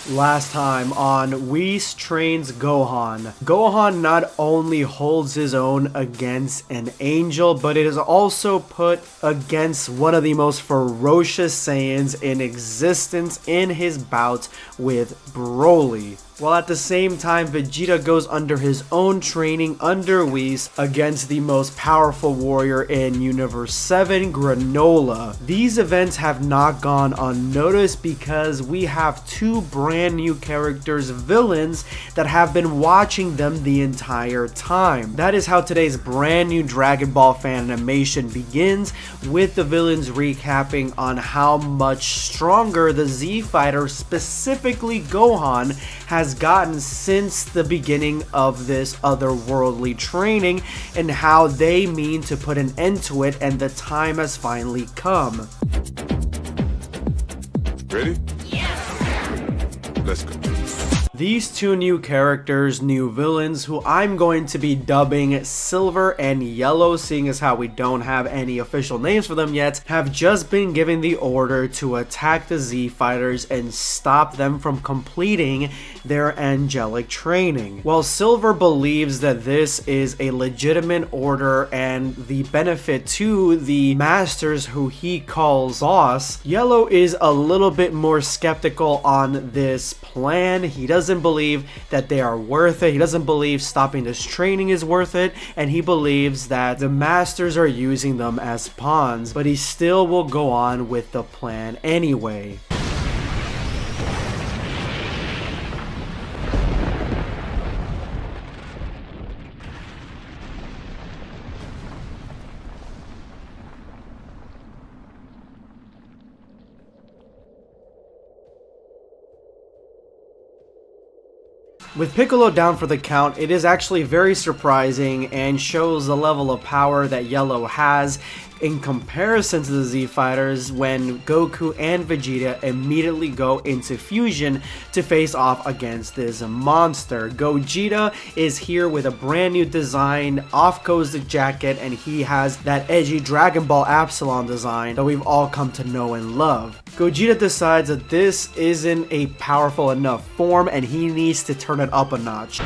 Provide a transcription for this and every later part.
Last time on Whis Trains Gohan. Gohan not only holds his own against an angel, but it is also put against one of the most ferocious Saiyans in existence in his bout with BROLY. While at the same time, Vegeta goes under his own training under Whis against the most powerful warrior in Universe 7, Granola. These events have not gone unnoticed because we have two brand new characters, villains, that have been watching them the entire time. That is how today's brand new Dragon Ball fan animation begins, with the villains recapping on how much stronger the Z Fighter, specifically Gohan, has gotten since the beginning of this otherworldly training, and how they mean to put an end to it, and the time has finally come. Ready? Yeah. Let's go. These two new characters, new villains, who I'm going to be dubbing Silver and Yellow, seeing as how we don't have any official names for them yet, have just been given the order to attack the Z Fighters and stop them from completing their angelic training. While Silver believes that this is a legitimate order and the benefit to the masters who he calls boss, Yellow is a little bit more skeptical on this plan. He doesn't believe that they are worth it. He doesn't believe stopping this training is worth it, and he believes that the masters are using them as pawns, but he still will go on with the plan anyway. With Piccolo down for the count, it is actually very surprising and shows the level of power that Yellow has in comparison to the Z Fighters when Goku and Vegeta immediately go into fusion to face off against this monster. Gogeta is here with a brand new design, off goes the jacket, and he has that edgy Dragon Ball Epsilon design that we've all come to know and love. Gogeta decides that this isn't a powerful enough form and he needs to turn it up a notch.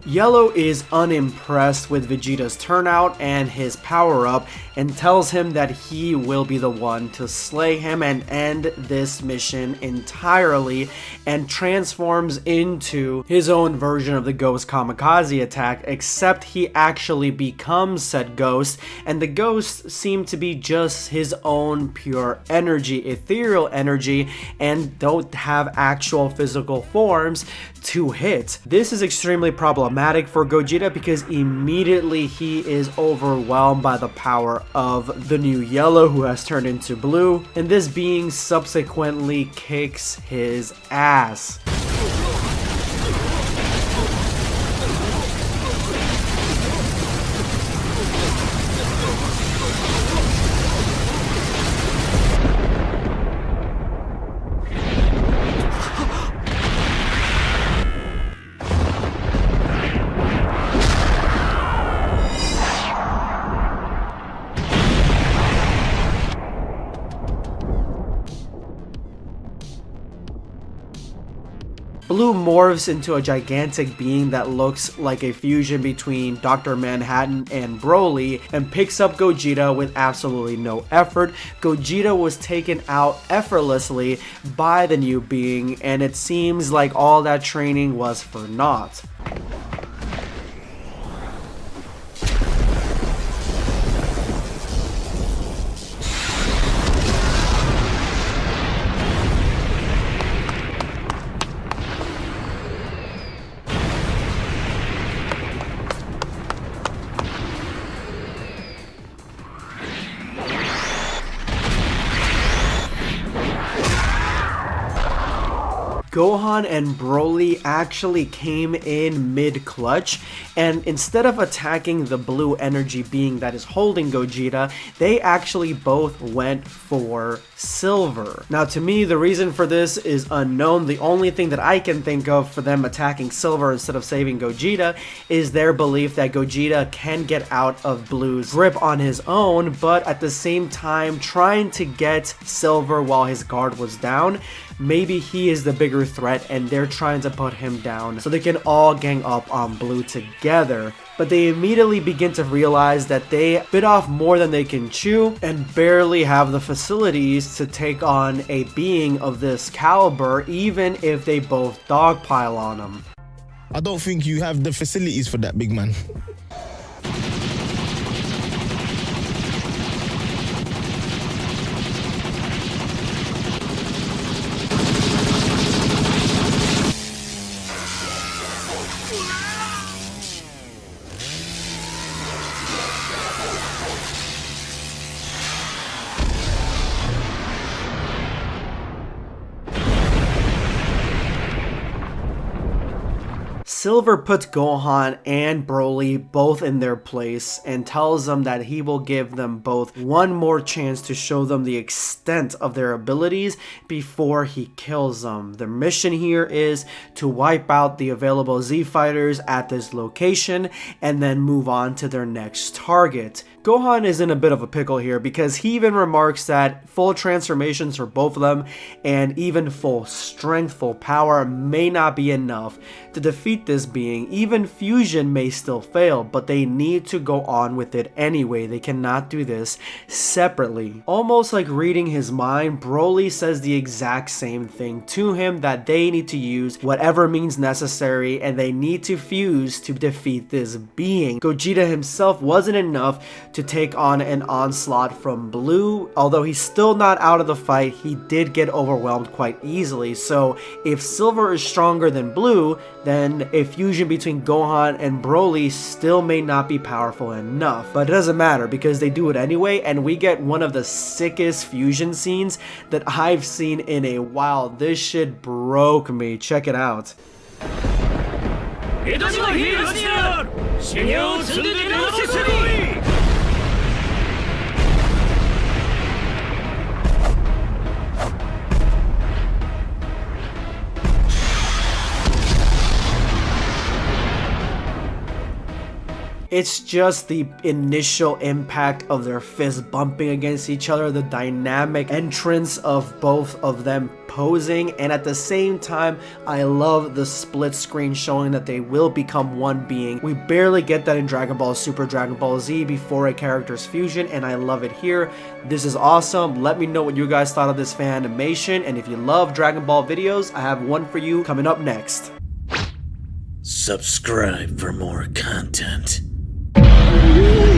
Yellow is unimpressed with Vegeta's turnout and his power-up and tells him that he will be the one to slay him and end this mission entirely, and transforms into his own version of the Ghost Kamikaze attack, except he actually becomes said ghost, and the ghosts seem to be just his own pure energy, ethereal energy, and don't have actual physical forms to hit. This is extremely problematic for Gogeta because immediately he is overwhelmed by the power of the new Yellow, who has turned into Blue, and this being subsequently kicks his ass. Blue morphs into a gigantic being that looks like a fusion between Dr. Manhattan and Broly and picks up Gogeta with absolutely no effort. Gogeta was taken out effortlessly by the new being, and it seems like all that training was for naught. Gohan and Broly actually came in mid-clutch, and instead of attacking the blue energy being that is holding Gogeta, they actually both went for Silver. Now to me, the reason for this is unknown. The only thing that I can think of for them attacking Silver instead of saving Gogeta is their belief that Gogeta can get out of Blue's grip on his own, but at the same time trying to get Silver while his guard was down. Maybe he is the bigger threat and they're trying to put him down so they can all gang up on Blue together. But they immediately begin to realize that they bit off more than they can chew and barely have the facilities to take on a being of this caliber, even if they both dogpile on him. I don't think you have the facilities for that, big man. Silver puts Gohan and Broly both in their place and tells them that he will give them both one more chance to show them the extent of their abilities before he kills them. Their mission here is to wipe out the available Z fighters at this location and then move on to their next target. Gohan is in a bit of a pickle here because he even remarks that full transformations for both of them and even full strength, full power may not be enough to defeat this being. Even fusion may still fail, but they need to go on with it anyway. They cannot do this separately. Almost like reading his mind, Broly says the exact same thing to him, that they need to use whatever means necessary and they need to fuse to defeat this being. Gogeta himself wasn't enough to take on an onslaught from Blue. Although he's still not out of the fight, he did get overwhelmed quite easily. So if Silver is stronger than Blue, then a fusion between Gohan and Broly still may not be powerful enough. But it doesn't matter because they do it anyway, and we get one of the sickest fusion scenes that I've seen in a while. This shit broke me. Check it out. It's just the initial impact of their fists bumping against each other, the dynamic entrance of both of them posing, and at the same time, I love the split screen showing that they will become one being. We barely get that in Dragon Ball Super, Dragon Ball Z before a character's fusion, and I love it here. This is awesome. Let me know what you guys thought of this fan animation, and if you love Dragon Ball videos, I have one for you coming up next. Subscribe for more content. Yeah.